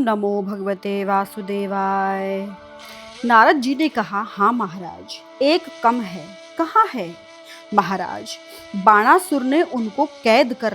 नमो भगवते वासुदेवाय। नारद जी ने कहा, हाँ महाराज, एक कम है। कहाँ है? महाराज, बाणासुर ने उनको कैद कर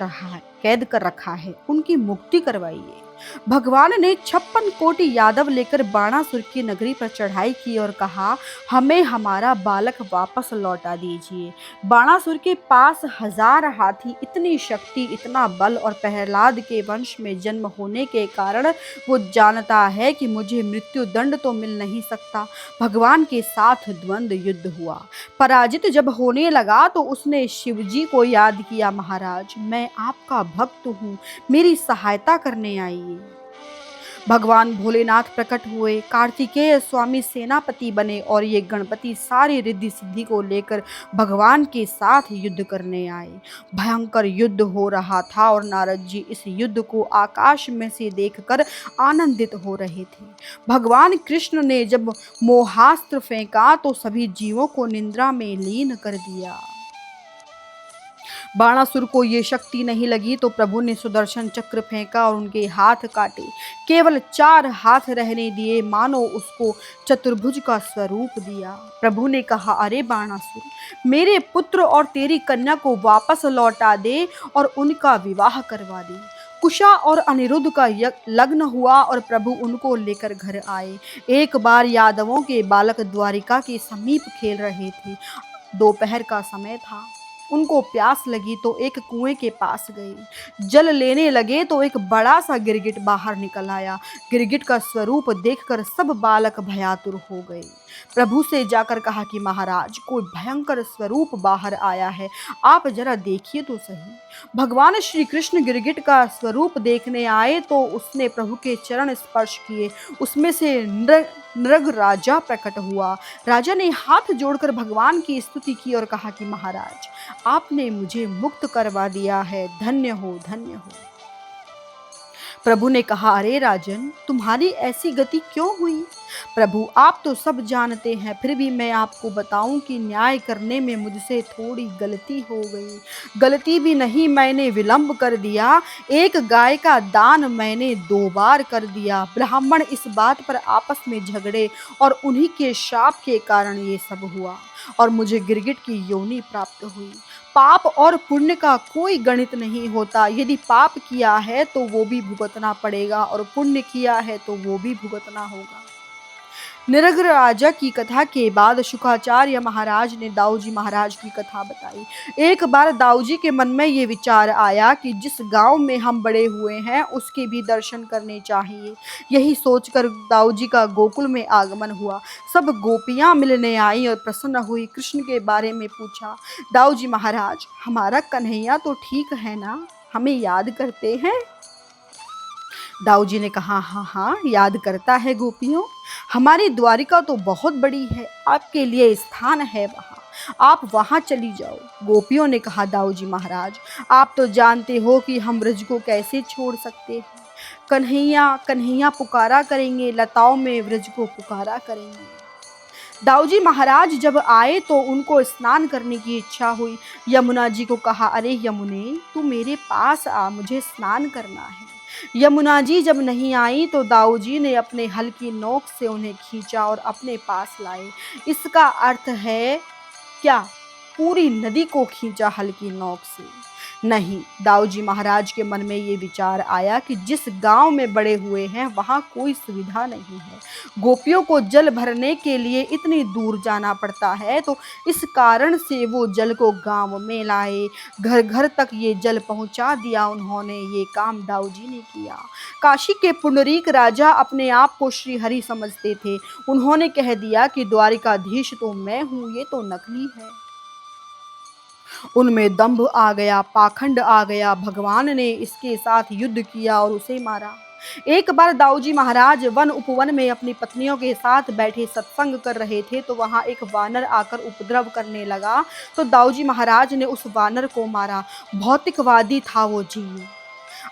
रखा है, उनकी मुक्ति करवाइए। भगवान ने 56 कोटि यादव लेकर बाणासुर की नगरी पर चढ़ाई की और कहा, हमें हमारा बालक वापस लौटा दीजिए। बाणासुर के पास 1000 हाथी, इतनी शक्ति, इतना बल और प्रहलाद के वंश में जन्म होने के कारण वो जानता है कि मुझे मृत्यु दंड तो मिल नहीं सकता। भगवान के साथ द्वंद्व युद्ध हुआ। पराजित जब होने लगा तो उसने शिवजी को याद किया, महाराज मैं आपका भक्त हूँ, मेरी सहायता करने आइए। भगवान भोलेनाथ प्रकट हुए, कार्तिकेय स्वामी सेनापति बने और ये गणपति सारी रिद्धि सिद्धि को लेकर भगवान के साथ युद्ध करने आए। भयंकर युद्ध हो रहा था और नारद जी इस युद्ध को आकाश में से देखकर आनंदित हो रहे थे। भगवान कृष्ण ने जब मोहास्त्र फेंका तो सभी जीवों को निद्रा में लीन कर दिया। बाणासुर को ये शक्ति नहीं लगी तो प्रभु ने सुदर्शन चक्र फेंका और उनके हाथ काटे। केवल 4 हाथ रहने दिए, मानो उसको चतुर्भुज का स्वरूप दिया। प्रभु ने कहा, अरे बाणासुर, मेरे पुत्र और तेरी कन्या को वापस लौटा दे और उनका विवाह करवा दे। कुशा और अनिरुद्ध का लग्न हुआ और प्रभु उनको लेकर घर आए। एक बार यादवों के बालक द्वारिका के समीप खेल रहे थे। दोपहर का समय था। उनको प्यास लगी तो एक कुएं के पास गए। जल लेने लगे तो एक बड़ा सा गिरगिट बाहर निकल आया। गिरगिट का स्वरूप देखकर सब बालक भयातुर हो गए। प्रभु से जाकर कहा कि महाराज, कोई भयंकर स्वरूप बाहर आया है, आप जरा देखिए तो सही। भगवान श्री कृष्ण गिरगिट का स्वरूप देखने आए तो उसने प्रभु के चरण स्पर्श किए। उसमें से नृग राजा प्रकट हुआ। राजा ने हाथ जोड़कर भगवान की स्तुति की और कहा कि महाराज, आपने मुझे मुक्त करवा दिया है, धन्य हो, धन्य हो। प्रभु ने कहा, अरे राजन, तुम्हारी ऐसी गति क्यों हुई? प्रभु, आप तो सब जानते हैं, फिर भी मैं आपको बताऊं कि न्याय करने में मुझसे थोड़ी गलती हो गई। गलती भी नहीं, मैंने विलंब कर दिया। एक गाय का दान मैंने 2 बार कर दिया। ब्राह्मण इस बात पर आपस में झगड़े और उन्हीं के शाप के कारण ये सब हुआ और मुझे गिरगिट की योनि प्राप्त हुई। पाप और पुण्य का कोई गणित नहीं होता। यदि पाप किया है तो वो भी भुगतना पड़ेगा और पुण्य किया है तो वो भी भुगतना होगा। नृग राजा की कथा के बाद शुकाचार्य महाराज ने दाऊजी महाराज की कथा बताई। एक बार दाऊजी के मन में ये विचार आया कि जिस गांव में हम बड़े हुए हैं उसके भी दर्शन करने चाहिए। यही सोचकर दाऊजी का गोकुल में आगमन हुआ। सब गोपियां मिलने आई और प्रसन्न हुई, कृष्ण के बारे में पूछा। दाऊजी महाराज, हमारा कन्हैया तो ठीक है ना, हमें याद करते हैं? दाऊजी ने कहा, हाँ हाँ, याद करता है गोपियों। हमारी द्वारिका तो बहुत बड़ी है, आपके लिए स्थान है वहाँ, आप वहाँ चली जाओ। गोपियों ने कहा, दाऊजी महाराज, आप तो जानते हो कि हम ब्रज को कैसे छोड़ सकते हैं। कन्हैया कन्हैया पुकारा करेंगे, लताओं में ब्रज को पुकारा करेंगे। दाऊजी महाराज जब आए तो उनको स्नान करने की इच्छा हुई। यमुना जी को कहा, अरे यमुने, तू मेरे पास आ, मुझे स्नान करना है। यमुना जी जब नहीं आई तो दाऊजी ने अपने हल की नोक से उन्हें खींचा और अपने पास लाए। इसका अर्थ है क्या? पूरी नदी को खींचा हल की नोक से? नहीं। दाऊजी महाराज के मन में ये विचार आया कि जिस गांव में बड़े हुए हैं वहां कोई सुविधा नहीं है, गोपियों को जल भरने के लिए इतनी दूर जाना पड़ता है, तो इस कारण से वो जल को गांव में लाए। घर घर तक ये जल पहुंचा दिया उन्होंने। ये काम दाऊजी ने किया। काशी के पुंडरीक राजा अपने आप को श्री हरि समझते थे। उन्होंने कह दिया कि द्वारिकाधीश तो मैं हूँ, ये तो नकली है। उनमें दंभ आ गया, पाखंड आ गया। भगवान ने इसके साथ युद्ध किया और उसे मारा। एक बार दाऊजी महाराज वन उपवन में अपनी पत्नियों के साथ बैठे सत्संग कर रहे थे तो वहां एक वानर आकर उपद्रव करने लगा तो दाऊजी महाराज ने उस वानर को मारा। भौतिकवादी था वो जीव।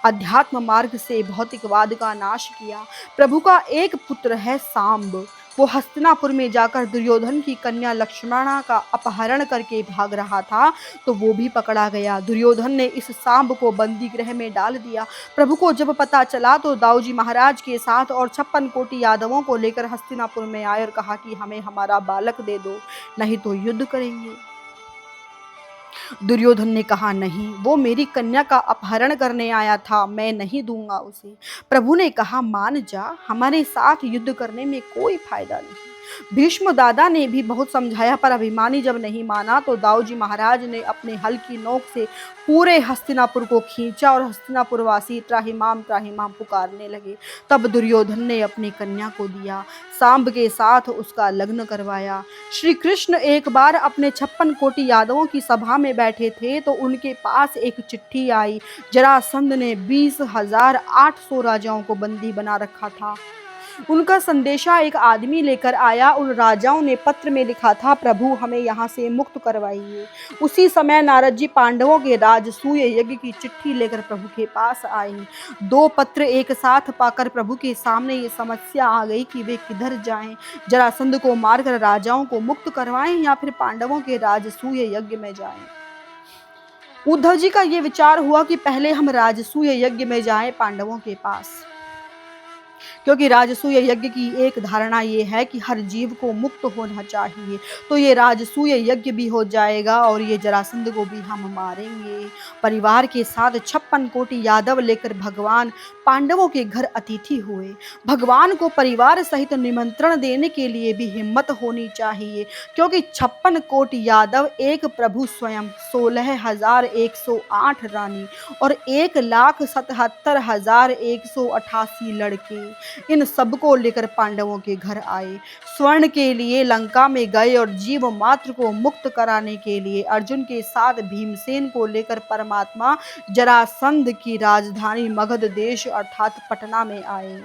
अध्यात्म मार्ग से भौतिकवाद का नाश किया। प्रभु का एक पुत्र है सांब, वो हस्तिनापुर में जाकर दुर्योधन की कन्या लक्ष्मणा का अपहरण करके भाग रहा था, तो वो भी पकड़ा गया। दुर्योधन ने इस सांब को बंदी गृह में डाल दिया। प्रभु को जब पता चला तो दाऊजी महाराज के साथ और 56 कोटि यादवों को लेकर हस्तिनापुर में आए और कहा कि हमें हमारा बालक दे दो, नहीं तो युद्ध करेंगे। दुर्योधन ने कहा, नहीं, वो मेरी कन्या का अपहरण करने आया था, मैं नहीं दूंगा उसे। प्रभु ने कहा, मान जा, हमारे साथ युद्ध करने में कोई फायदा नहीं। भीष्म दादा ने भी बहुत समझाया, पर अभिमानी जब नहीं माना तो दाऊजी महाराज ने अपने हल की नोक से पूरे हस्तिनापुर को खींचा और हस्तिनापुरवासी त्राहिमाम त्राहिमाम पुकारने लगे। तब दुर्योधन ने अपनी कन्या को दिया, सांब के साथ उसका लग्न करवाया। श्री कृष्ण एक बार अपने 56 कोटि यादवों की सभा में बैठे थे तो उनके पास एक चिट्ठी आई। जरासंध ने 20,800 राजाओं को बंदी बना रखा था। उनका संदेशा एक आदमी लेकर आया। उन राजाओं ने पत्र में लिखा था, प्रभु हमें यहाँ से मुक्त करवाइए। उसी समय नारद जी पांडवों के राजसूय यज्ञ की चिट्ठी लेकर प्रभु के पास आए। 2 पत्र एक साथ पाकर प्रभु के सामने ये समस्या आ गई कि वे किधर जाएं, जरासंध को मारकर राजाओं को मुक्त करवाएं या फिर पांडवों के राजसूय यज्ञ में जाएं। उद्धव जी का ये विचार हुआ कि पहले हम राजसूय यज्ञ में जाएं पांडवों के पास, क्योंकि राजसूय यज्ञ की एक धारणा ये है कि हर जीव को मुक्त होना चाहिए। तो ये राजसूय यज्ञ भी हो जाएगा और ये जरासंध को भी हम मारेंगे। परिवार के साथ 56 कोटि यादव लेकर भगवान पांडवों के घर अतिथि हुए। भगवान को परिवार सहित निमंत्रण देने के लिए भी हिम्मत होनी चाहिए, क्योंकि 56 कोटि यादव एक प्रभु स्वयं, 16,108 रानी और 1,77,188 लड़के, इन सबको लेकर पांडवों के घर आए। स्वर्ण के लिए लंका में गए और जीव मात्र को मुक्त कराने के लिए अर्जुन के साथ भीमसेन को लेकर परमात्मा जरासंध की राजधानी मगध देश अर्थात पटना में आए।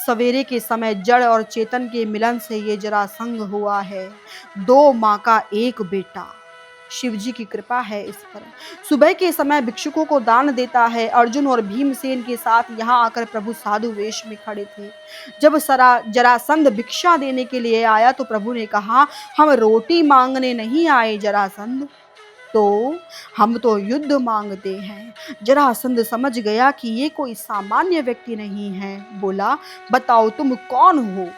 सवेरे के समय जड़ और चेतन के मिलन से ये जरासंध हुआ है। 2 माँ का एक बेटा, शिव जी की कृपा है इस पर। सुबह के समय भिक्षुकों को दान देता है। अर्जुन और भीमसेन के साथ यहाँ आकर प्रभु साधु वेश में खड़े थे। जब जरासंध भिक्षा देने के लिए आया तो प्रभु ने कहा, हम रोटी मांगने नहीं आए जरासंध, तो हम तो युद्ध मांगते हैं। जरासंध समझ गया कि ये कोई सामान्य व्यक्ति नहीं है। बोला, बताओ तुम कौन हो?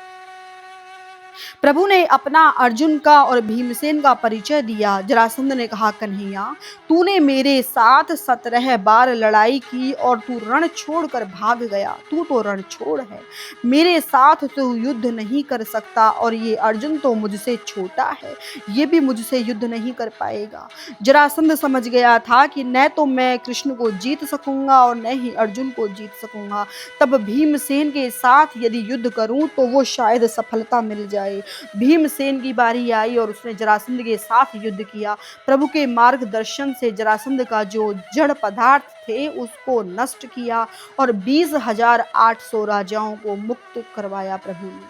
प्रभु ने अपना अर्जुन का और भीमसेन का परिचय दिया। जरासंध ने कहा, कन्हैया, तूने मेरे साथ 17 बार लड़ाई की और तू रण छोड़कर भाग गया। तू तो रण छोड़ है, मेरे साथ तू युद्ध नहीं कर सकता और ये अर्जुन तो मुझसे छोटा है, ये भी मुझसे युद्ध नहीं कर पाएगा। जरासंध समझ गया था कि न तो मैं कृष्ण को जीत सकूंगा और न ही अर्जुन को जीत सकूंगा। तब भीमसेन के साथ यदि युद्ध करूं तो वो शायद सफलता मिल जाए। भीमसेन की बारी आई और उसने जरासंध के साथ युद्ध किया। प्रभु के मार्गदर्शन से जरासंध का जो जड़ पदार्थ थे उसको नष्ट किया और 20,800 राजाओं को मुक्त करवाया प्रभु ने।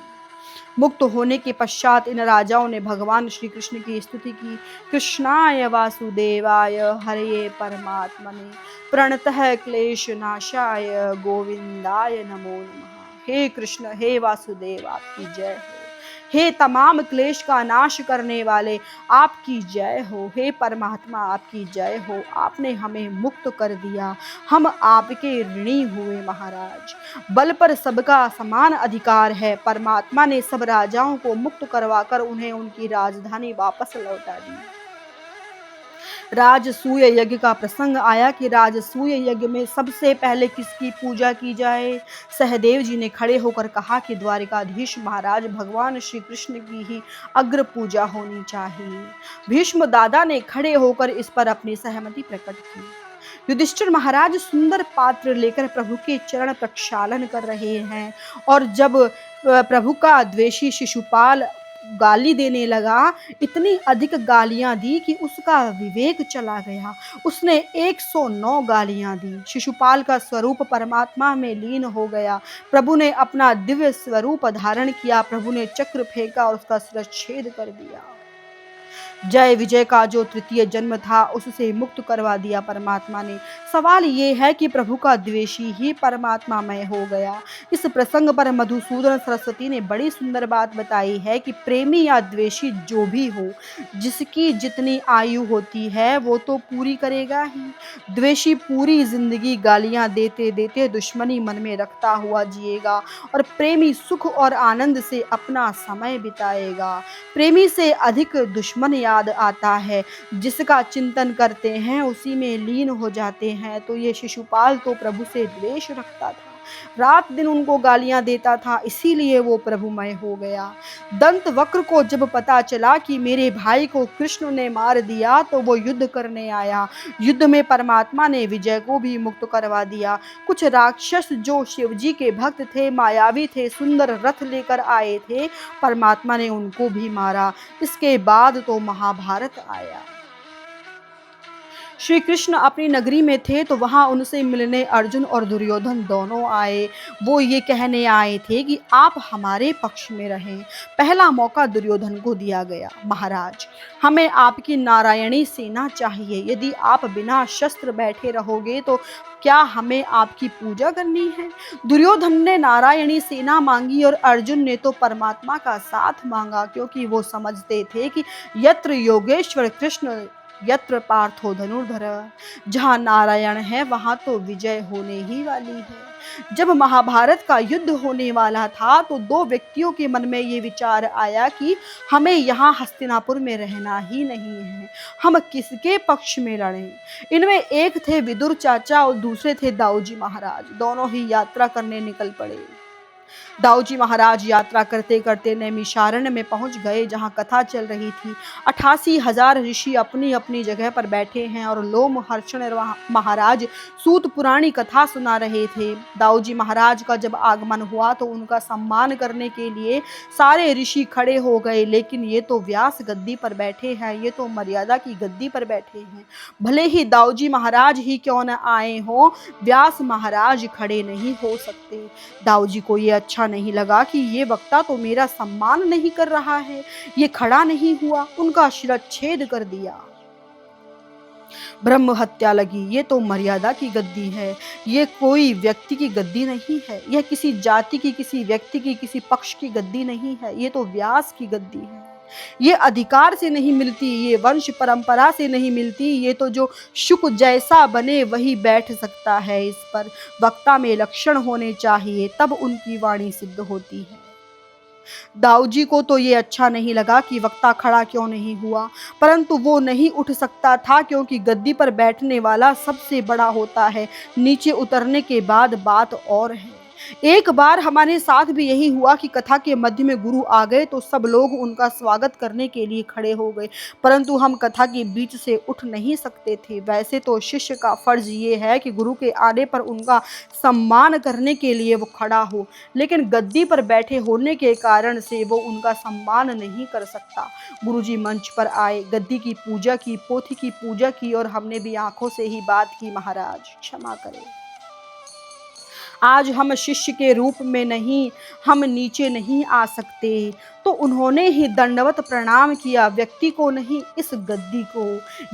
मुक्त होने के पश्चात इन राजाओं ने भगवान श्री कृष्ण की स्तुति की। कृष्णाय वासुदेवाय हरये परमात्मने प्रणतः क्लेश नाशाय गोविंदाय नमो नमः। हे कृष्ण, हे वासुदेव, आपकी जय हो। हे तमाम क्लेश का नाश करने वाले, आपकी जय हो। हे परमात्मा, आपकी जय हो। आपने हमें मुक्त कर दिया, हम आपके ऋणी हुए महाराज। बल पर सबका समान अधिकार है। परमात्मा ने सब राजाओं को मुक्त करवाकर उन्हें उनकी राजधानी वापस लौटा दी। राजसूय यज्ञ का प्रसंग आया कि राजसूय यज्ञ में सबसे पहले किसकी पूजा की जाए? सहदेव जी ने खड़े होकर कहा कि द्वारिकाधीश महाराज भगवान श्री कृष्ण की ही अग्र पूजा होनी चाहिए। भीष्म दादा ने खड़े होकर इस पर अपनी सहमति प्रकट की। युधिष्ठिर महाराज सुंदर पात्र लेकर प्रभु के चरण प्रक्षालन कर रहे हैं और जब प्रभु का द्वेषी शिशुपाल गाली देने लगा, इतनी अधिक गालियां दी कि उसका विवेक चला गया। उसने 109 गालियां दी। शिशुपाल का स्वरूप परमात्मा में लीन हो गया। प्रभु ने अपना दिव्य स्वरूप धारण किया। प्रभु ने चक्र फेंका और उसका शिरच्छेद कर दिया। जय विजय का जो तृतीय जन्म था उससे मुक्त करवा दिया परमात्मा ने। सवाल ये है कि प्रभु का द्वेषी ही परमात्मामय हो गया। इस प्रसंग पर मधुसूदन सरस्वती ने बड़ी सुंदर बात बताई है कि प्रेमी या द्वेषी जो भी हो, जिसकी जितनी आयु होती है वो तो पूरी करेगा ही। द्वेषी पूरी जिंदगी गालियां देते देते दुश्मनी मन में रखता हुआ जिएगा और प्रेमी सुख और आनंद से अपना समय बिताएगा। प्रेमी से अधिक दुश्मन याद आता है, जिसका चिंतन करते हैं उसी में लीन हो जाते हैं। तो ये शिशुपाल तो प्रभु से द्वेष रखता था, रात दिन उनको गालियां देता था, इसीलिए वो प्रभुमय हो गया। दंत वक्र को जब पता चला कि मेरे भाई को कृष्ण ने मार दिया तो वो युद्ध करने आया। युद्ध में परमात्मा ने विजय को भी मुक्त करवा दिया। कुछ राक्षस जो शिवजी के भक्त थे, मायावी थे, सुंदर रथ लेकर आए थे, परमात्मा ने उनको भी मारा। इसके बाद तो महाभारत आया। श्री कृष्ण अपनी नगरी में थे तो वहां उनसे मिलने अर्जुन और दुर्योधन दोनों आए। वो ये कहने आए थे कि आप हमारे पक्ष में रहें। पहला मौका दुर्योधन को दिया गया। महाराज, हमें आपकी नारायणी सेना चाहिए। यदि आप बिना शस्त्र बैठे रहोगे तो क्या हमें आपकी पूजा करनी है? दुर्योधन ने नारायणी सेना मांगी और अर्जुन ने तो परमात्मा का साथ मांगा, क्योंकि वो समझते थे कि यत्र योगेश्वर कृष्ण यत्र पार्थो धनुर्धर, जहां नारायण है वहां तो विजय होने ही वाली है। जब महाभारत का युद्ध होने वाला था तो दो व्यक्तियों के मन में ये विचार आया कि हमें यहाँ हस्तिनापुर में रहना ही नहीं है, हम किसके पक्ष में लड़ें। इनमें एक थे विदुर चाचा और दूसरे थे दाऊजी महाराज। दोनों ही यात्रा करने निकल पड़े। दाऊजी महाराज यात्रा करते करते नैमिषारण्य में पहुंच गए, जहां कथा चल रही थी। 88,000 ऋषि अपनी अपनी जगह पर बैठे हैं और लोमहर्षण महाराज सूत पुराणी कथा सुना रहे थे। दाऊजी महाराज का जब आगमन हुआ तो उनका सम्मान करने के लिए सारे ऋषि खड़े हो गए, लेकिन ये तो व्यास गद्दी पर बैठे हैं, ये तो मर्यादा की गद्दी पर बैठे हैं। भले ही दाऊजी महाराज ही क्यों न आए हों, व्यास महाराज खड़े नहीं हो सकते। दाऊजी को ये अच्छा नहीं लगा कि ये वक्ता तो मेरा सम्मान नहीं कर रहा है, ये खड़ा नहीं हुआ, उनका शिरच्छेद कर दिया। ब्रह्म हत्या लगी। ये तो मर्यादा की गद्दी है, ये कोई व्यक्ति की गद्दी नहीं है, यह किसी जाति की, किसी व्यक्ति की, किसी पक्ष की गद्दी नहीं है, ये तो व्यास की गद्दी है। ये अधिकार से नहीं मिलती, ये वंश परंपरा से नहीं मिलती, ये तो जो शुक जैसा बने वही बैठ सकता है। इस पर वक्ता में लक्षण होने चाहिए, तब उनकी वाणी सिद्ध होती है। दाऊजी को तो ये अच्छा नहीं लगा कि वक्ता खड़ा क्यों नहीं हुआ, परंतु वो नहीं उठ सकता था, क्योंकि गद्दी पर बैठने वाला सबसे बड़ा होता है। नीचे उतरने के बाद बात और है। एक बार हमारे साथ भी यही हुआ कि कथा के मध्य में गुरु आ गए तो सब लोग उनका स्वागत करने के लिए खड़े हो गए, परंतु हम कथा के बीच से उठ नहीं सकते थे। वैसे तो शिष्य का फर्ज ये है कि गुरु के आने पर उनका सम्मान करने के लिए वो खड़ा हो, लेकिन गद्दी पर बैठे होने के कारण से वो उनका सम्मान नहीं कर सकता। गुरुजी मंच पर आए, गद्दी की पूजा की, पोथी की पूजा की और हमने भी आंखों से ही बात की, महाराज क्षमा करें, आज हम शिष्य के रूप में नहीं, हम नीचे नहीं आ सकते। तो उन्होंने ही दंडवत प्रणाम किया, व्यक्ति को नहीं, इस गद्दी को।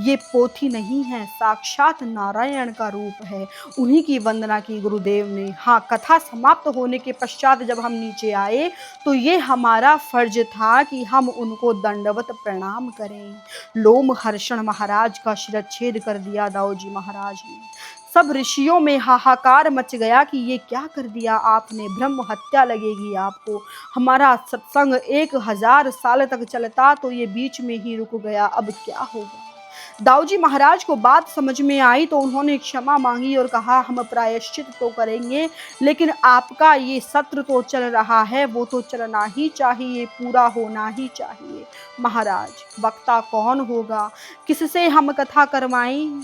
ये पोथी नहीं है, साक्षात नारायण का रूप है, उन्हीं की वंदना की गुरुदेव ने। हाँ, कथा समाप्त होने के पश्चात जब हम नीचे आए तो ये हमारा फर्ज था कि हम उनको दंडवत प्रणाम करें। लोमहर्षण महाराज का शिरच्छेद कर दिया दाऊजी महाराज ने। सब ऋषियों में हाहाकार मच गया कि ये क्या कर दिया आपने, ब्रह्म हत्या लगेगी आपको। हमारा सत्संग 1000 साल तक चलता तो ये बीच में ही रुक गया, अब क्या होगा। दाऊजी महाराज को बात समझ में आई तो उन्होंने क्षमा मांगी और कहा, हम प्रायश्चित तो करेंगे, लेकिन आपका ये सत्र तो चल रहा है, वो तो चलना ही चाहिए, पूरा होना ही चाहिए। महाराज, वक्ता कौन होगा, किससे हम कथा करवाएं?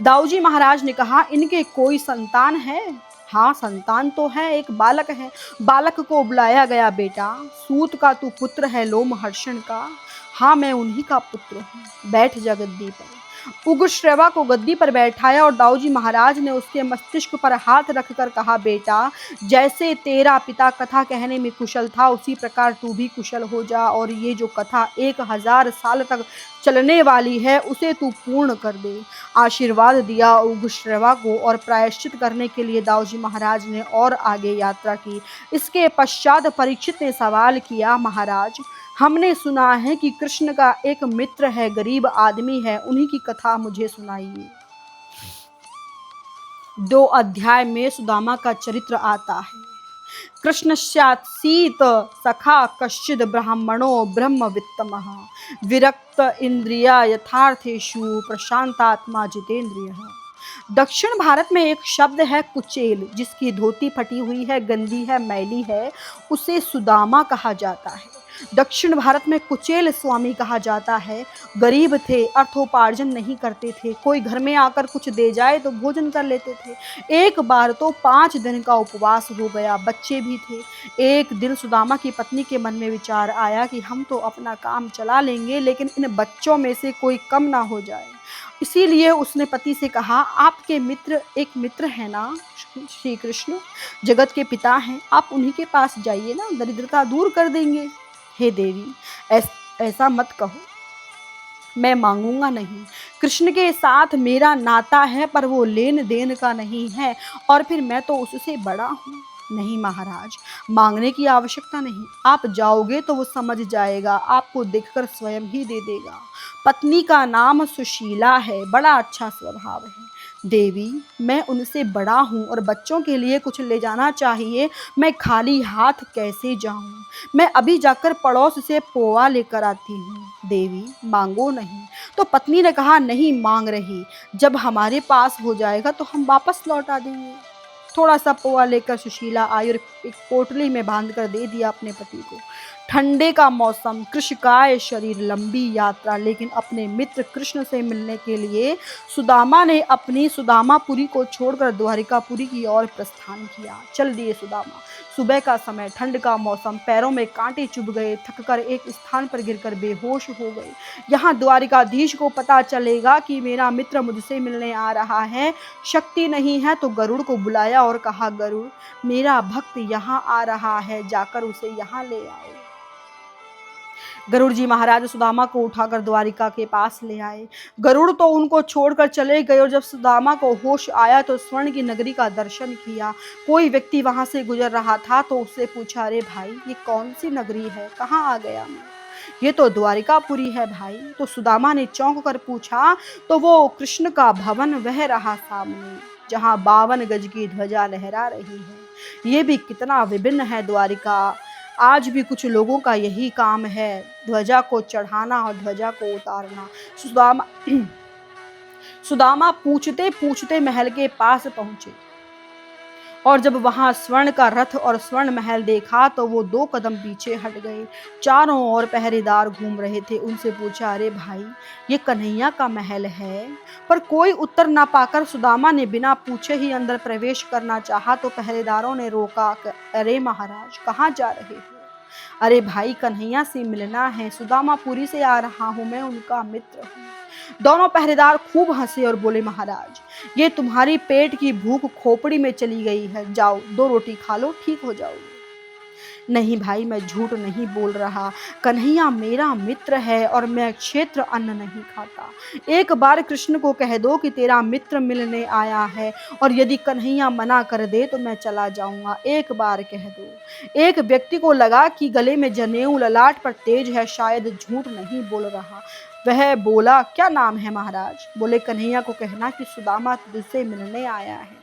दाऊजी महाराज ने कहा, इनके कोई संतान है? हाँ, संतान तो है, एक बालक है। बालक को बुलाया गया, बेटा सूत का तू पुत्र है लोमहर्षण का? हाँ, मैं उन्हीं का पुत्र हूँ। बैठ जा गद्दी पर। उग्रश्रवा को गद्दी पर बैठाया और दाऊजी महाराज ने उसके मस्तिष्क पर हाथ रखकर कहा, बेटा, जैसे तेरा पिता कथा कहने में कुशल था उसी प्रकार तू भी कुशल हो जा और ये जो कथा 1000 साल तक चलने वाली है उसे तू पूर्ण कर दे। आशीर्वाद दिया उग्रश्रवा को और प्रायश्चित करने के लिए दाऊजी महाराज ने और आगे यात्रा की। इसके पश्चात परीक्षित ने सवाल किया, महाराज, हमने सुना है कि कृष्ण का एक मित्र है, गरीब आदमी है, उन्हीं की कथा मुझे सुनाइए। 2 अध्याय में सुदामा का चरित्र आता है। कृष्णस्यासीत सखा कश्चिद ब्राह्मणो ब्रह्मवित्तमः विरक्त इंद्रिया यथार्थेषु प्रशांतात्मा जितेंद्रियः। दक्षिण भारत में एक शब्द है कुचेल, जिसकी धोती फटी हुई है, गंदी है, मैली है, उसे सुदामा कहा जाता है। दक्षिण भारत में कुचेल स्वामी कहा जाता है। गरीब थे, अर्थोपार्जन नहीं करते थे, कोई घर में आकर कुछ दे जाए तो भोजन कर लेते थे। एक बार तो 5 दिन का उपवास हो गया, बच्चे भी थे। एक दिन सुदामा की पत्नी के मन में विचार आया कि हम तो अपना काम चला लेंगे, लेकिन इन बच्चों में से कोई कम ना हो जाए। इसीलिए उसने पति से कहा, आपके मित्र एक मित्र है ना, श्री कृष्ण जगत के पिता हैं, आप उन्हीं के पास जाइए ना, दरिद्रता दूर कर देंगे। हे देवी, ऐसा मत कहो, मैं मांगूंगा नहीं। कृष्ण के साथ मेरा नाता है, पर वो लेन देन का नहीं है, और फिर मैं तो उससे बड़ा हूँ। नहीं महाराज, मांगने की आवश्यकता नहीं, आप जाओगे तो वो समझ जाएगा, आपको देखकर स्वयं ही दे देगा। पत्नी का नाम सुशीला है, बड़ा अच्छा स्वभाव है। देवी, मैं उनसे बड़ा हूँ और बच्चों के लिए कुछ ले जाना चाहिए, मैं खाली हाथ कैसे जाऊँ? मैं अभी जाकर पड़ोस से पोहा लेकर आती हूँ। देवी, मांगो नहीं। तो पत्नी ने कहा, नहीं मांग रही, जब हमारे पास हो जाएगा तो हम वापस लौटा देंगे। थोड़ा सा पोहा लेकर सुशीला आई और एक पोटली में बांध कर दे दिया अपने पति को। ठंडे का मौसम, कृशकाय शरीर, लंबी यात्रा, लेकिन अपने मित्र कृष्ण से मिलने के लिए सुदामा ने अपनी सुदामापुरी को छोड़कर द्वारिकापुरी की ओर प्रस्थान किया। चल दिए सुदामा। सुबह का समय, ठंड का मौसम, पैरों में कांटे चुभ गए, थककर एक स्थान पर गिरकर बेहोश हो गए। यहाँ द्वारिकाधीश को पता चलेगा कि मेरा मित्र मुझसे मिलने आ रहा है, शक्ति नहीं है तो गरुड़ को बुलाया और कहा, गरुड़, मेरा भक्त यहाँ आ रहा है, जाकर उसे यहाँ ले आओ। गरुड़ जी महाराज सुदामा को उठाकर द्वारिका के पास ले आए। गरुड़ तो उनको छोड़कर चले गए और जब सुदामा को होश आया तो स्वर्ण की नगरी का दर्शन किया। कोई व्यक्ति वहां से गुजर रहा था तो उससे पूछा, अरे भाई, ये कौन सी नगरी है, कहाँ आ गया मैं? ये तो द्वारिकापुरी है भाई। तो सुदामा ने चौंक कर पूछा तो वो कृष्ण का भवन वह रहा सामने, जहाँ 52 गज की ध्वजा लहरा रही है। ये भी कितना विभिन्न है द्वारिका। आज भी कुछ लोगों का यही काम है, ध्वजा को चढ़ाना और ध्वजा को उतारना। सुदामा सुदामा पूछते पूछते महल के पास पहुंचे और जब वहां स्वर्ण का रथ और स्वर्ण महल देखा तो वो 2 कदम पीछे हट गए। चारों ओर पहरेदार घूम रहे थे। उनसे पूछा, अरे भाई, ये कन्हैया का महल है? पर कोई उत्तर ना पाकर सुदामा ने बिना पूछे ही अंदर प्रवेश करना चाहा तो पहरेदारों ने रोका। अरे महाराज, कहाँ जा रहे हो? अरे भाई, कन्हैया से मिलना है, सुदामापुरी से आ रहा हूँ, मैं उनका मित्र हूँ। दोनों पहरेदार खूब हंसे और बोले, महाराज, ये तुम्हारी पेट की भूख खोपड़ी में चली गई है, जाओ 2 रोटी खा लो, ठीक हो जाओगे। नहीं भाई, मैं झूठ नहीं बोल रहा, कन्हैया मेरा मित्र है और मैं क्षेत्र अन्न नहीं खाता। एक बार कृष्ण को कह दो कि तेरा मित्र मिलने आया है और यदि कन्हैया मना कर दे तो मैं चला जाऊंगा। एक बार कह दो। एक व्यक्ति को लगा कि गले में जनेऊ, ललाट पर तेज है, शायद झूठ नहीं बोल रहा। वह बोला, क्या नाम है महाराज? बोले, कन्हैया को कहना कि सुदामा तुझसे मिलने आया है।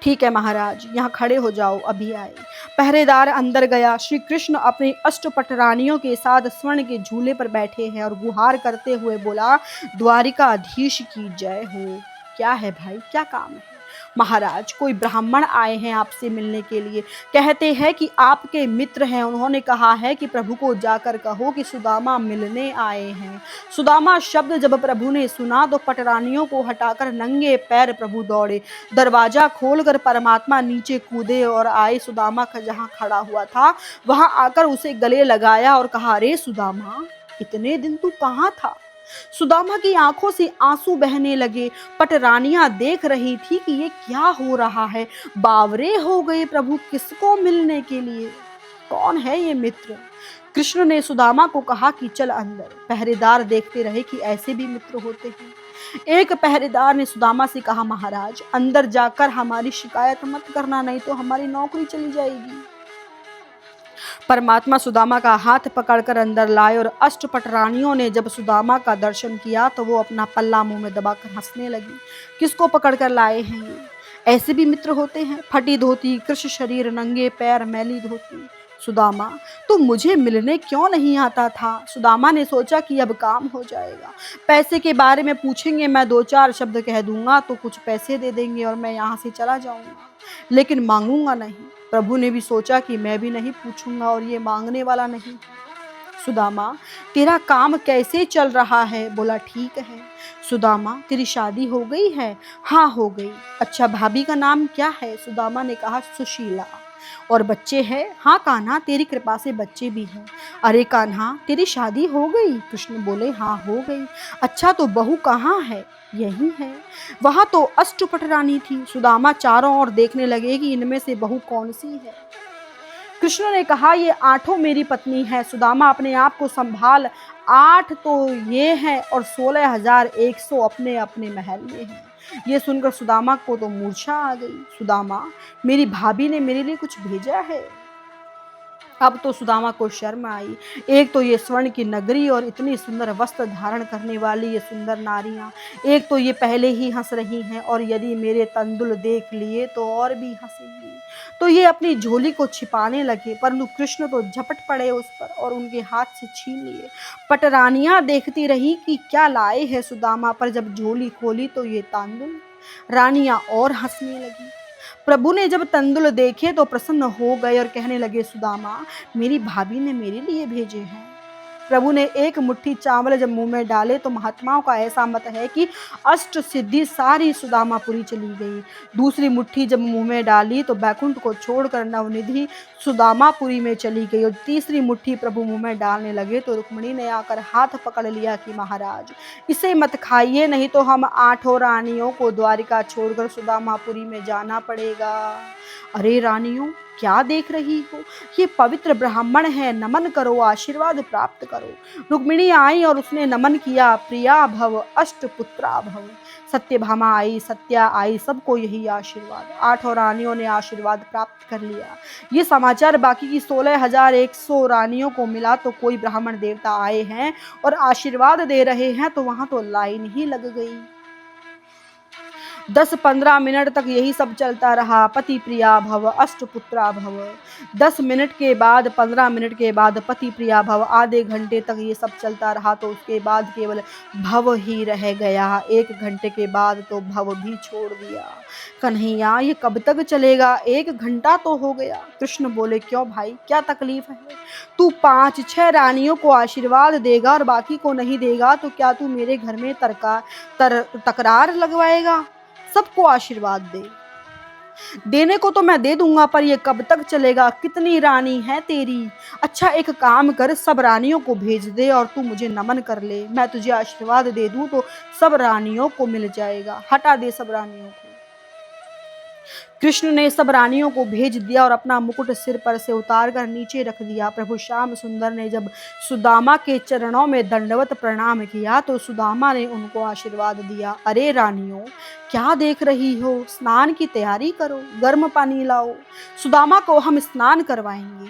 ठीक है महाराज, यहाँ खड़े हो जाओ, अभी आए। पहरेदार अंदर गया। श्री कृष्ण अपनी अष्टपट रानियों के साथ स्वर्ण के झूले पर बैठे हैं और गुहार करते हुए बोला, द्वारिकाधीश की जय हो। क्या है भाई, क्या काम है? महाराज, कोई ब्राह्मण आए हैं आपसे मिलने के लिए, कहते हैं कि आपके मित्र हैं, उन्होंने कहा है कि प्रभु को जाकर कहो कि सुदामा मिलने आए हैं। सुदामा शब्द जब प्रभु ने सुना तो पटरानियों को हटाकर नंगे पैर प्रभु दौड़े। दरवाजा खोलकर परमात्मा नीचे कूदे और आए। सुदामा का जहाँ खड़ा हुआ था वहां आकर उसे गले लगाया और कहा, अरे सुदामा, इतने दिन तू कहाँ था? सुदामा की आंखों से आंसू बहने लगे। पटरानियां देख रही थी कि ये क्या हो रहा है। बावरे हो गए, प्रभु किसको मिलने के लिए? कौन है ये मित्र? कृष्ण ने सुदामा को कहा कि चल अंदर। पहरेदार देखते रहे कि ऐसे भी मित्र होते हैं। एक पहरेदार ने सुदामा से कहा, महाराज अंदर जाकर हमारी शिकायत मत करना, नहीं तो हमारी नौकरी चली जाएगी। परमात्मा सुदामा का हाथ पकड़कर अंदर लाए और अष्टपट रानियों ने जब सुदामा का दर्शन किया तो वो अपना पल्ला मुंह में दबाकर हंसने लगी। किसको पकड़कर लाए हैं ये? ऐसे भी मित्र होते हैं? फटी धोती, कृश शरीर, नंगे पैर, मैली धोती। सुदामा, तुम मुझे मिलने क्यों नहीं आता था? सुदामा ने सोचा कि अब काम हो जाएगा। पैसे के बारे में पूछेंगे, मैं दो चार शब्द कह दूंगा तो कुछ पैसे दे देंगे और मैं यहाँ से चला जाऊंगा, लेकिन मांगूंगा नहीं। प्रभु ने भी सोचा कि मैं भी नहीं पूछूंगा और ये मांगने वाला नहीं। सुदामा, तेरा काम कैसे चल रहा है? बोला, ठीक है। सुदामा, तेरी शादी हो गई है? हाँ, हो गई। अच्छा, भाभी का नाम क्या है? सुदामा ने कहा, सुशीला। और बच्चे हैं? हाँ कान्हा, तेरी कृपा से बच्चे भी हैं। अरे कान्हा, तेरी शादी हो गई? कृष्ण बोले, हाँ हो गई। अच्छा, तो बहू कहाँ है? यही है। वहां तो अष्टपट रानी थी। सुदामा चारों ओर देखने लगे कि इनमें से बहू कौन सी है। कृष्ण ने कहा, ये आठों मेरी पत्नी है। सुदामा, अपने आप को संभाल, 8 तो ये हैं और 16,100 अपने अपने महल में हैं। ये सुनकर सुदामा को तो मूर्छा आ गई। सुदामा, मेरी भाभी ने मेरे लिए कुछ भेजा है? अब तो सुदामा को शर्म आई। एक तो ये स्वर्ण की नगरी और इतनी सुंदर वस्त्र धारण करने वाली ये सुंदर नारियां, एक तो ये पहले ही हंस रही हैं और यदि मेरे तंदुल देख लिए तो और भी हंसेंगी। तो ये अपनी झोली को छिपाने लगे, परंतु कृष्ण तो झपट पड़े उस पर और उनके हाथ से छीन लिए। पटरानियां देखती रही कि क्या लाए है सुदामा, पर जब झोली खोली तो ये तांदुल। रानियां और हंसने लगी। प्रभु ने जब तंदुल देखे तो प्रसन्न हो गए और कहने लगे, सुदामा, मेरी भाभी ने मेरे लिए भेजे हैं। प्रभु ने एक मुट्ठी चावल जब मुंह में डाले तो महात्माओं का ऐसा मत है कि अष्ट सिद्धि सारी सुदामापुरी चली गई। दूसरी मुट्ठी जब मुंह में डाली तो बैकुंठ को छोड़कर नवनिधि सुदामापुरी में चली गई और तीसरी मुट्ठी प्रभु मुंह में डालने लगे तो रुक्मिणी ने आकर हाथ पकड़ लिया कि महाराज इसे मत खाइए, नहीं तो हम 8 रानियों को द्वारिका छोड़कर सुदामापुरी में जाना पड़ेगा। अरे रानियों, क्या देख रही हो? ये पवित्र ब्राह्मण है, नमन करो, आशीर्वाद प्राप्त करो। रुक्मिणी आई और उसने नमन किया। प्रिया भव, अष्टपुत्रा भव। सत्यभामा आई, सत्या आई, सबको यही आशीर्वाद। 8 रानियों ने आशीर्वाद प्राप्त कर लिया। ये समाचार बाकी की 16,100 रानियों को मिला तो कोई ब्राह्मण देवता आए हैं और आशीर्वाद दे रहे हैं तो वहां तो लाइन ही लग गई। 10-15 मिनट तक यही सब चलता रहा। पति प्रिया भव, अष्टपुत्रा भव। 10 मिनट के बाद, 15 मिनट के बाद पति प्रिया भव, आधे घंटे तक ये सब चलता रहा तो उसके बाद केवल भव ही रह गया। 1 घंटे के बाद तो भव भी छोड़ दिया। कन्हैया, ये कब तक चलेगा? 1 घंटा तो हो गया। कृष्ण बोले, क्यों भाई, क्या तकलीफ है? तू 5-6 रानियों को आशीर्वाद देगा और बाकी को नहीं देगा तो क्या तू मेरे घर में तकरार लगवाएगा? सबको आशीर्वाद दे। देने को तो मैं दे दूंगा, पर ये कब तक चलेगा? कितनी रानी है तेरी? अच्छा, एक काम कर, सब रानियों को भेज दे और तू मुझे नमन कर ले। मैं तुझे आशीर्वाद दे दूं तो सब रानियों को मिल जाएगा। हटा दे सब रानियों को। कृष्ण ने सब रानियों को भेज दिया और अपना मुकुट सिर पर से उतार कर नीचे रख दिया। प्रभु श्याम सुंदर ने जब सुदामा के चरणों में दंडवत प्रणाम किया तो सुदामा ने उनको आशीर्वाद दिया। अरे रानियों, क्या देख रही हो? स्नान की तैयारी करो, गर्म पानी लाओ, सुदामा को हम स्नान करवाएंगे।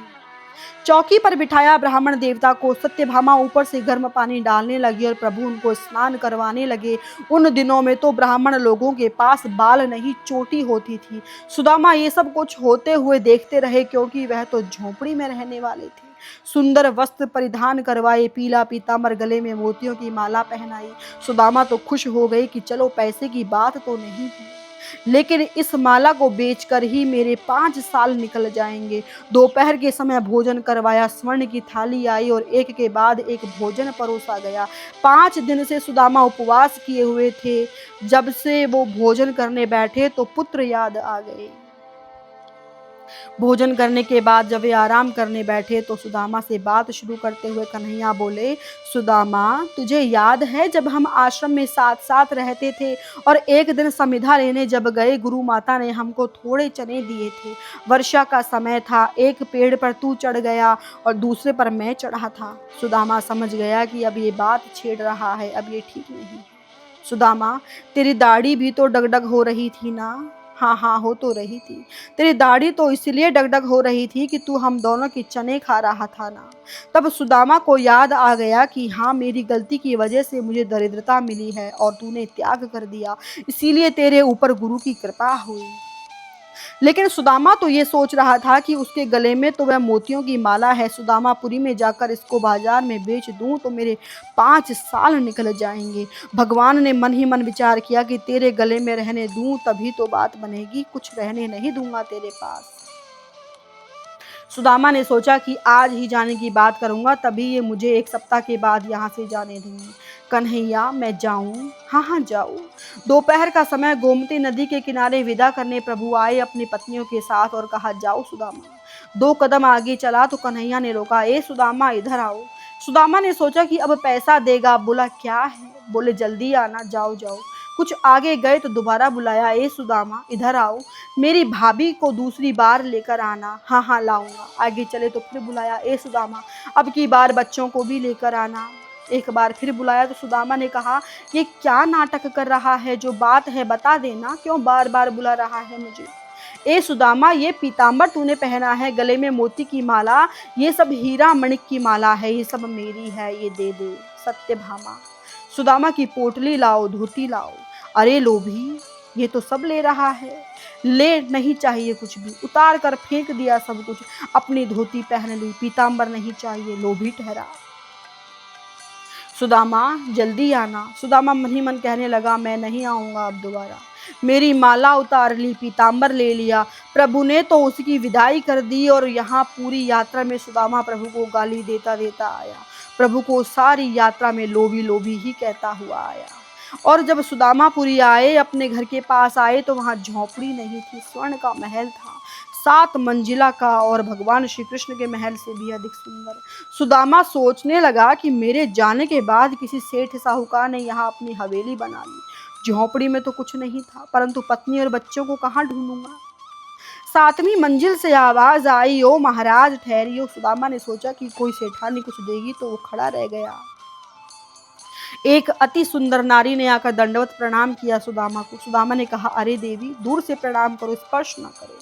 चौकी पर बिठाया ब्राह्मण देवता को। सत्यभामा ऊपर से गर्म पानी डालने लगी और प्रभु उनको स्नान करवाने लगे। उन दिनों में तो ब्राह्मण लोगों के पास बाल नहीं, चोटी होती थी। सुदामा ये सब कुछ होते हुए देखते रहे क्योंकि वह तो झोपड़ी में रहने वाले थे। सुंदर वस्त्र परिधान करवाए, पीला पीताम्बर, गले में मोतियों की माला पहनाई। सुदामा तो खुश हो गई कि चलो पैसे की बात तो नहीं है, लेकिन इस माला को बेचकर ही मेरे 5 साल निकल जाएंगे। दोपहर के समय भोजन करवाया, स्वर्ण की थाली आई और एक के बाद एक भोजन परोसा गया। 5 दिन से सुदामा उपवास किए हुए थे। जब से वो भोजन करने बैठे तो पुत्र याद आ गए। भोजन करने के बाद जब वे आराम करने बैठे तो सुदामा से बात शुरू करते हुए कन्हैया बोले, सुदामा, तुझे याद है जब हम आश्रम में साथ साथ रहते थे और एक दिन समिधा लेने जब गए, गुरु माता ने हमको थोड़े चने दिए थे। वर्षा का समय था, एक पेड़ पर तू चढ़ गया और दूसरे पर मैं चढ़ा था। सुदामा समझ गया कि अब ये बात छेड़ रहा है, अब ये ठीक नहीं। सुदामा, तेरी दाढ़ी भी तो डगडग हो रही थी ना? हाँ हाँ, हो तो रही थी। तेरी दाढ़ी तो इसलिए डगडग हो रही थी कि तू हम दोनों की चने खा रहा था ना। तब सुदामा को याद आ गया कि हाँ, मेरी गलती की वजह से मुझे दरिद्रता मिली है और तूने त्याग कर दिया, इसीलिए तेरे ऊपर गुरु की कृपा हुई। लेकिन सुदामा तो ये सोच रहा था कि उसके गले में तो वह मोतियों की माला है, सुदामापुरी में जाकर इसको बाजार में बेच दूं तो मेरे 5 साल निकल जाएंगे। भगवान ने मन ही मन विचार किया कि तेरे गले में रहने दूं तभी तो बात बनेगी, कुछ रहने नहीं दूंगा तेरे पास। सुदामा ने सोचा कि आज ही जाने की बात करूंगा, तभी ये मुझे 1 सप्ताह के बाद यहाँ से जाने देंगे। कन्हैया, मैं जाऊं? हाँ हाँ, जाओ। दोपहर का समय, गोमती नदी के किनारे विदा करने प्रभु आए अपनी पत्नियों के साथ और कहा, जाओ सुदामा। 2 कदम आगे चला तो कन्हैया ने रोका, ए सुदामा, इधर आओ। सुदामा ने सोचा कि अब पैसा देगा। बोला, क्या है? बोले, जल्दी आना, जाओ जाओ। कुछ आगे गए तो दोबारा बुलाया, ए सुदामा, इधर आओ, मेरी भाभी को दूसरी बार लेकर आना। हाँ हाँ, लाऊंगा। आगे चले तो फिर बुलाया, ए सुदामा, अब की बार बच्चों को भी लेकर आना। एक बार फिर बुलाया तो सुदामा ने कहा, ये क्या नाटक कर रहा है? जो बात है बता देना, क्यों बार बार बुला रहा है मुझे? ए सुदामा, ये पीताम्बर तूने पहना है, गले में मोती की माला, ये सब हीरा मणिक की माला है, ये सब मेरी है, ये दे दे। सत्यभामा, सुदामा की पोटली लाओ, धोती लाओ। अरे लोभी, ये तो सब ले रहा है। ले, नहीं चाहिए कुछ भी, उतार कर फेंक दिया सब कुछ, अपनी धोती पहन ली, पीताम्बर नहीं चाहिए, लोभी ठहरा। सुदामा, जल्दी आना। सुदामा मन ही मन कहने लगा, मैं नहीं आऊंगा अब दोबारा। मेरी माला उतार ली, पीताम्बर ले लिया, प्रभु ने तो उसकी विदाई कर दी और यहाँ पूरी यात्रा में सुदामा प्रभु को गाली देता देता आया। प्रभु को सारी यात्रा में लोभी लोभी ही कहता हुआ आया। और जब सुदामापुरी आए, अपने घर के पास आए तो वहाँ झोंपड़ी नहीं थी, स्वर्ण का महल था, 7 मंजिला का, और भगवान श्री कृष्ण के महल से भी अधिक सुंदर। सुदामा सोचने लगा कि मेरे जाने के बाद किसी सेठ साहूकार ने यहाँ अपनी हवेली बना ली। झोंपड़ी में तो कुछ नहीं था, परंतु पत्नी और बच्चों को कहाँ ढूंढूंगा? 7वीं मंजिल से आवाज आई, ओ महाराज ठहरियो। सुदामा ने सोचा कि कोई सेठानी कुछ देगी तो वो खड़ा रह गया। एक अति सुंदर नारी ने आकर दंडवत प्रणाम किया सुदामा को। सुदामा ने कहा, अरे देवी, दूर से प्रणाम करो, स्पर्श न करो।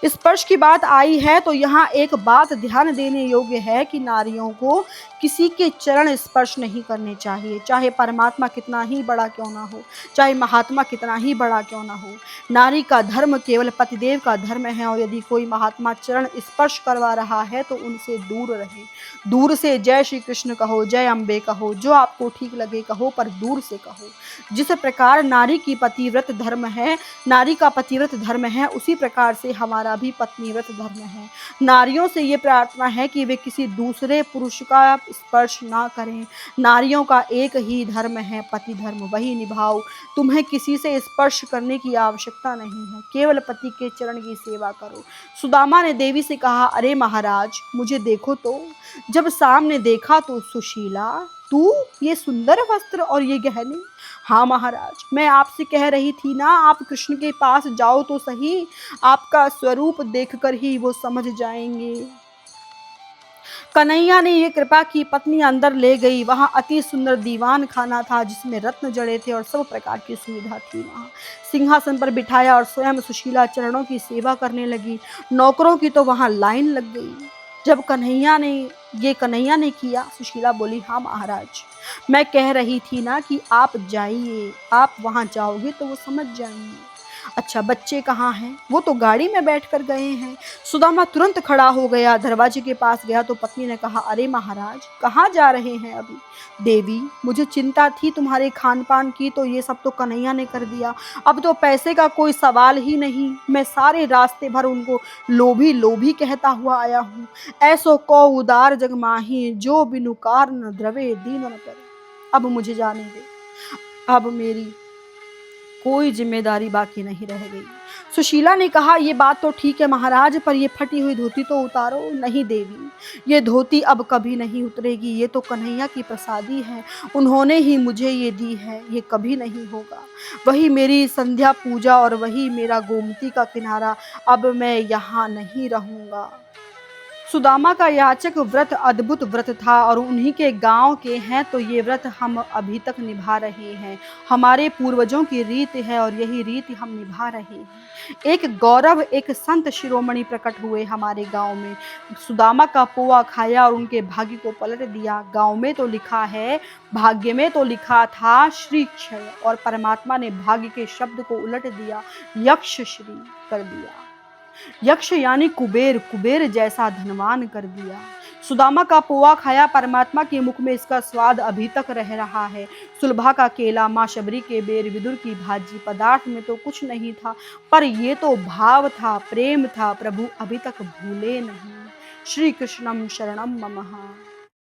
स्पर्श की बात आई है तो यहाँ एक बात ध्यान देने योग्य है कि नारियों को किसी के चरण स्पर्श नहीं करने चाहिए, चाहे परमात्मा कितना ही बड़ा क्यों ना हो, चाहे महात्मा कितना ही बड़ा क्यों ना हो। नारी का धर्म केवल पतिदेव का धर्म है, और यदि कोई महात्मा चरण स्पर्श करवा रहा है तो उनसे दूर रहे। दूर से जय श्री कृष्ण कहो, जय अम्बे कहो, जो आपको ठीक लगे कहो, पर दूर से कहो। जिस प्रकार नारी की पतिव्रत धर्म है, नारी का पतिव्रत धर्म है, उसी प्रकार से हमारा भी पत्नीव्रत धर्म है। नारियों से ये प्रार्थना है कि वे किसी दूसरे पुरुष का स्पर्श ना करें। नारियों का एक ही धर्म है, पति धर्म, वही निभाओ। तुम्हें किसी से स्पर्श करने की आवश्यकता नहीं है, केवल पति के चरण की सेवा करो। सुदामा ने देवी से कहा, अरे महाराज, मुझे देखो तो। जब सामने देखा तो सुशीला, तू, ये सुंदर वस्त्र और ये गहने। हाँ महाराज, मैं आपसे कह रही थी ना, आप कृष्ण के पास जाओ तो सही, आपका स्वरूप देखकर ही वो समझ जाएंगे। कन्हैया ने ये कृपा की, पत्नी अंदर ले गई। वहाँ अति सुंदर दीवान खाना था जिसमें रत्न जड़े थे और सब प्रकार की सुविधा थी। वहाँ सिंहासन पर बिठाया और स्वयं सुशीला चरणों की सेवा करने लगी। नौकरों की तो वहाँ लाइन लग गई। जब कन्हैया ने किया, सुशीला बोली, हाँ महाराज, मैं कह रही थी ना कि आप जाइए, आप वहाँ जाओगे तो वो समझ जाएंगे। अच्छा, बच्चे कहाँ हैं? वो तो गाड़ी में बैठकर गए हैं। सुदामा तुरंत खड़ा हो गया, दरवाजे के पास गया तो पत्नी ने कहा, अरे महाराज, कहाँ जा रहे हैं अभी? देवी, मुझे चिंता थी तुम्हारे खान पान की, तो ये सब तो कन्हैया ने कर दिया। अब तो पैसे का कोई सवाल ही नहीं। मैं सारे रास्ते भर उनको लोभी लोभी कहता हुआ आया हूँ। ऐसो को उदार जग माही, जो बिनु कारण द्रवे दीन न करे। अब मुझे जाने दे, अब मेरी कोई जिम्मेदारी बाकी नहीं रह गई। सुशीला ने कहा, ये बात तो ठीक है महाराज, पर ये फटी हुई धोती तो उतारो। नहीं देवी, ये धोती अब कभी नहीं उतरेगी। ये तो कन्हैया की प्रसादी है, उन्होंने ही मुझे ये दी है, ये कभी नहीं होगा। वही मेरी संध्या पूजा और वही मेरा गोमती का किनारा, अब मैं यहाँ नहीं रहूंगा। सुदामा का याचक व्रत अद्भुत व्रत था और उन्हीं के गांव के हैं, तो ये व्रत हम अभी तक निभा रहे हैं। हमारे पूर्वजों की रीत है और यही रीत हम निभा रहे हैं। एक गौरव, एक संत शिरोमणि प्रकट हुए हमारे गांव में। सुदामा का पोहा खाया और उनके भाग्य को पलट दिया। गांव में तो लिखा है, भाग्य में तो लिखा था श्री क्षय, और परमात्मा ने भाग्य के शब्द को उलट दिया, यक्ष श्री कर दिया। यक्ष यानी कुबेर, कुबेर जैसा धनवान कर दिया। सुदामा का पोहा खाया, परमात्मा के मुख में इसका स्वाद अभी तक रह रहा है। सुलभा का केला, माँ शबरी के बेर, विदुर की भाजी, पदार्थ में तो कुछ नहीं था, पर ये तो भाव था, प्रेम था, प्रभु अभी तक भूले नहीं। श्री कृष्णम शरणम मम।